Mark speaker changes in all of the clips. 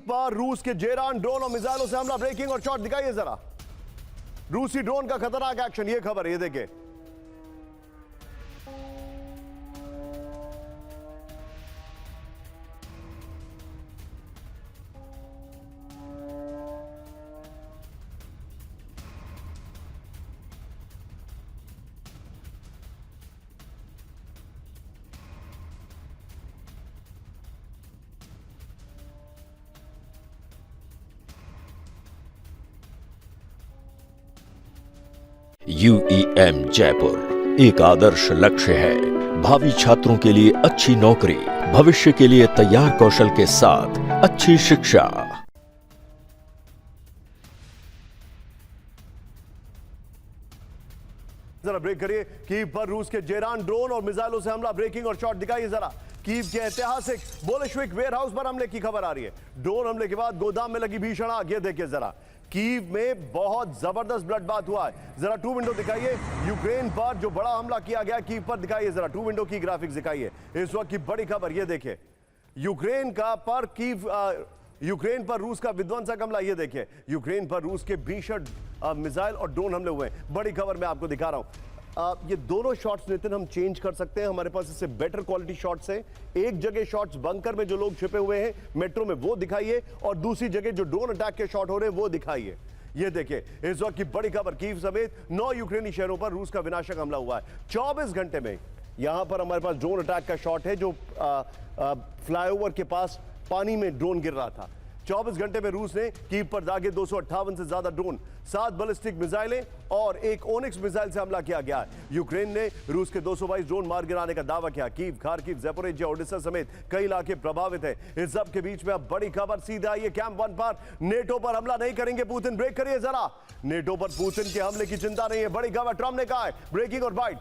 Speaker 1: पर रूस के जेरान ड्रोन और मिसाइलों से हमला, ब्रेकिंग और शॉट दिखाइए जरा। रूसी ड्रोन का खतरनाक एक्शन, ये खबर ये देखें।
Speaker 2: UEM जयपुर एक आदर्श लक्ष्य है। भावी छात्रों के लिए अच्छी नौकरी, भविष्य के लिए तैयार कौशल के साथ अच्छी शिक्षा।
Speaker 1: जरा ब्रेक करिए। कीव पर रूस के जेरान ड्रोन और मिसाइलों से हमला, ब्रेकिंग और शॉट दिखाइए जरा। कीव के ऐतिहासिक बोल्शेविक वेयरहाउस पर हमले की खबर आ रही है। ड्रोन हमले के बाद गोदाम में लगी भीषण आग, ये देखिए जरा। कीव में बहुत जबरदस्त ब्लडबाथ हुआ है। जरा टू विंडो दिखाइए। यूक्रेन पर जो बड़ा हमला किया गया कीव पर दिखाइए जरा। टू विंडो की ग्राफिक्स दिखाइए। इस वक्त की बड़ी खबर ये देखिए। यूक्रेन पर रूस का विध्वंसक हमला, ये देखिए। यूक्रेन पर रूस के भीषण मिसाइल और ड्रोन हमले हुए हैं। बड़ी खबर मैं आपको दिखा रहा हूं। ये दोनों शॉट्स नितिन हम चेंज कर सकते हैं, हमारे पास इससे बेटर क्वालिटी शॉट्स हैं। एक जगह शॉट्स बंकर में जो लोग छिपे हुए हैं मेट्रो में, वो दिखाइए, और दूसरी जगह जो ड्रोन अटैक के शॉट हो रहे हैं वो दिखाइए। ये देखिए इस वक्त की बड़ी खबर। कीव समेत 9 यूक्रेनी शहरों पर रूस का विनाशक हमला हुआ है 24 घंटे में। यहां पर हमारे पास ड्रोन अटैक का शॉट है, जो फ्लाईओवर के पास पानी में ड्रोन गिर रहा था। 24 घंटे में रूस ने कीव पर दागे 258 से ज्यादा ड्रोन, 7 बैलिस्टिक मिसाइलें और एक ओनिक्स मिसाइल से हमला किया गया है। यूक्रेन ने रूस के 222 ड्रोन मार गिराने का दावा किया। कीव, खार्किव, ज़पोरिज़िया, ओडेसा समेत कई इलाके प्रभावित हैं। इस सब के बीच में अब बड़ी खबर सीधा ये कैंप 1 पर। नेटो पर हमला नहीं करेंगे पुतिन, ब्रेक करिए जरा। नेटो पर पुतिन के हमले की चिंता नहीं है, बड़ी खबर ट्रंप ने कहा है। ब्रेकिंग और बाइट।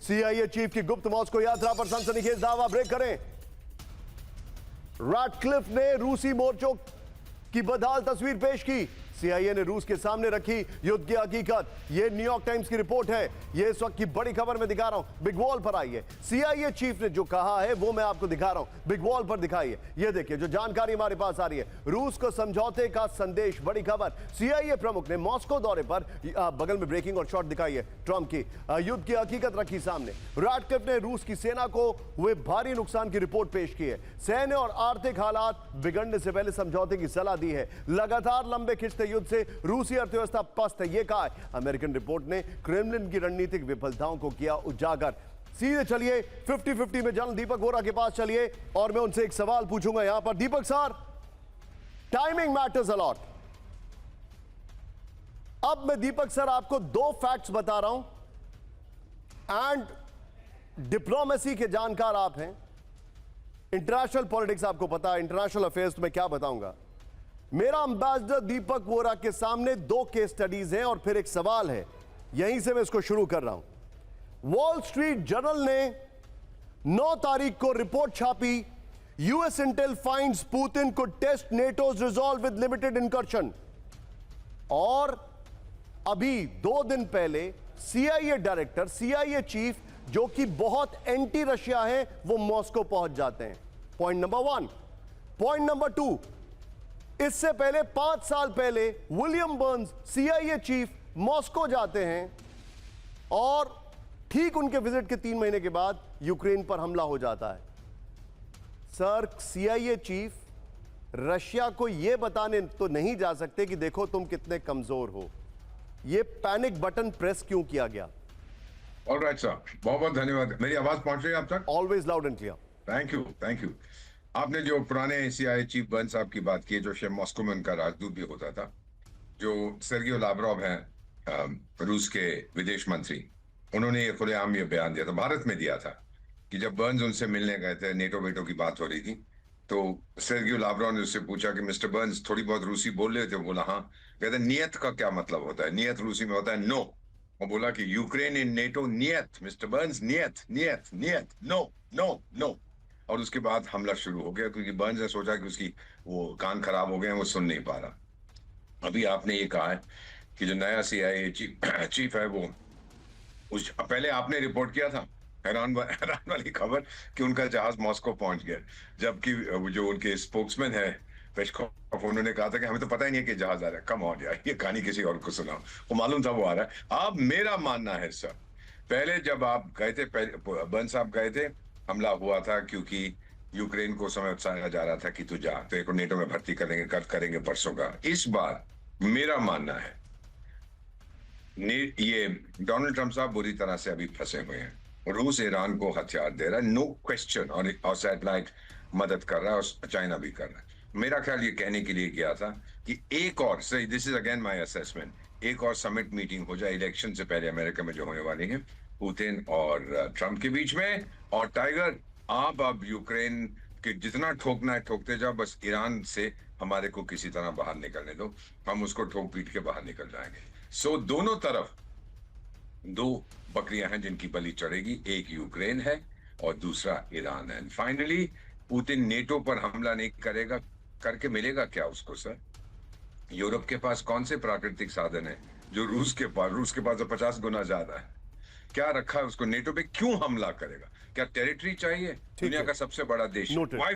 Speaker 1: CIA चीफ की गुप्त मॉस्को यात्रा पर सनसनीखेज दावा, ब्रेक करें। रैटक्लिफ ने रूसी मोर्चों की बदहाल तस्वीर पेश की। CIA ने रूस के सामने रखी युद्ध की हकीकत। यह न्यूयॉर्क टाइम्स की रिपोर्ट है। यह इस वक्त की बड़ी खबर मैं दिखा रहा हूं। बिग वॉल पर आई है। CIA चीफ ने जो कहा है वो मैं आपको दिखा रहा हूं। बिग वॉल पर दिखाइए। यह देखिए जो जानकारी हमारे पास आ रही है। रूस को समझौते का संदेश, बड़ी खबर। CIA प्रमुख ने मॉस्को दौरे पर, बगल में ब्रेकिंग और शॉट दिखाइए ट्रंप की, युद्ध की हकीकत रखी सामने। रैटक्लिफ ने रूस की सेना को हुए भारी नुकसान की रिपोर्ट पेश की है। सैन्य और आर्थिक हालात बिगड़ने से पहले समझौते की सलाह दी है। लगातार लंबे खिंचते युद्ध से रूसी अर्थव्यवस्था पस्त है, यह कहा है। अमेरिकन रिपोर्ट ने क्रेमलिन की रणनीतिक विफलताओं को किया उजागर। सीधे चलिए 50-50 में जनरल दीपक वोरा के पास चलिए और मैं उनसे एक सवाल पूछूंगा यहां पर। Deepak sir, timing matters a lot. अब मैं दीपक सर आपको 2 फैक्ट्स बता रहा हूं एंड डिप्लोमेसी के जानकार आप हैं, इंटरनेशनल पॉलिटिक्स आपको पता है, इंटरनेशनल अफेयर्स तो मैं क्या बताऊंगा। मेरा एम्बेसडर दीपक वोरा के सामने 2 केस स्टडीज हैं और फिर एक सवाल है। यहीं से मैं इसको शुरू कर रहा हूं। वॉल स्ट्रीट जर्नल ने 9 तारीख को रिपोर्ट छापी, US intel finds Putin could test NATO's resolve with limited incursion. और अभी 2 दिन पहले CIA डायरेक्टर, CIA चीफ, जो कि बहुत एंटी रशिया है, वो मॉस्को पहुंच जाते हैं। Point number 1। पॉइंट नंबर 2, इससे पहले 5 साल पहले William Burns CIA chief Moscow जाते हैं और ठीक उनके विजिट के 3 महीने के बाद यूक्रेन पर हमला हो जाता है। सर, CIA चीफ रशिया को यह बताने तो नहीं जा सकते कि देखो तुम कितने कमजोर हो। यह पैनिक बटन प्रेस क्यों किया गया?
Speaker 3: ऑलराइट सर, बहुत बहुत धन्यवाद। मेरी आवाज पहुंच रही है आप तक?
Speaker 1: Always loud and clear.
Speaker 3: Thank you, thank you. आपने जो पुराने CIA चीफ बर्न्स साहब की बात की, जो शायद मॉस्को में उनका राजदूत भी होता था, जो सर्गियो लावरोव हैं रूस के विदेश मंत्री, उन्होंने ये खुलेआम ये बयान दिया था, भारत में दिया था, कि जब बर्न्स उनसे मिलने गए थे, नेटो वेटो की बात हो रही थी, तो सर्गियो लावरोव ने उससे पूछा कि मिस्टर बर्न्स थोड़ी बहुत रूसी बोल रहे थे? बोला हाँ। कहते नियत का क्या मतलब होता है? नियत रूसी में होता है नो। और बोला कि यूक्रेन इन नेटो नियत, मिस्टर बर्न्स नियत नियत नियत, नो नो नो। और उसके बाद हमला शुरू हो गया, क्योंकि बर्न्स ने सोचा कि उसकी वो कान खराब हो गए हैं, वो सुन नहीं पा रहा। अभी आपने ये कहा है कि जो नया CIA चीफ है वो पहले आपने रिपोर्ट किया था, हैरान वाली खबर कि उनका जहाज मॉस्को पहुंच गया, जबकि जो उनके स्पोक्समैन है पेस्कोव उन्होंने कहा था कि हमें तो पता ही नहीं है कि जहाज आ रहा है। कम ऑन यार, ये कहानी किसी और को सुनाओ, वो मालूम था वो आ रहा है। अब मेरा मानना है सर, पहले जब आप गए थे, बर्न्स साहब गए थे, हमला हुआ था क्योंकि यूक्रेन को समय उकसाया जा रहा था कि तू जा, तो एक नेटो में भर्ती करेंगे, कल करेंगे परसों का। इस बार मेरा मानना है ये डोनाल्ड ट्रंप साहब बुरी तरह से अभी फंसे हुए हैं। रूस ईरान को हथियार दे रहा है, नो क्वेश्चन, और सैटेलाइट मदद कर रहा है, और चाइना भी कर रहा है। मेरा ख्याल ये कहने के लिए किया था कि एक और, सही, this is again my assessment, एक और समिट मीटिंग हो जाए इलेक्शन से पहले अमेरिका में जो होने वाली है, पुतिन और ट्रंप के बीच में। और टाइगर, आप अब यूक्रेन के जितना ठोकना है ठोकते जाओ, बस ईरान से हमारे को किसी तरह बाहर निकलने दो, हम उसको ठोक पीट के बाहर निकल जाएंगे। सो दोनों तरफ दो बकरियां हैं जिनकी बलि चढ़ेगी, एक यूक्रेन है और दूसरा ईरान है। फाइनली पुतिन नेटो पर हमला नहीं करेगा, करके मिलेगा क्या उसको सर? यूरोप के पास कौन से प्राकृतिक साधन है जो रूस के पास तो 50 गुना ज्यादा है। क्या रखा है उसको? नेटो पे क्यों हमला करेगा? क्या टेरिटरी चाहिए? दुनिया का सबसे बड़ा देश।
Speaker 1: Noted.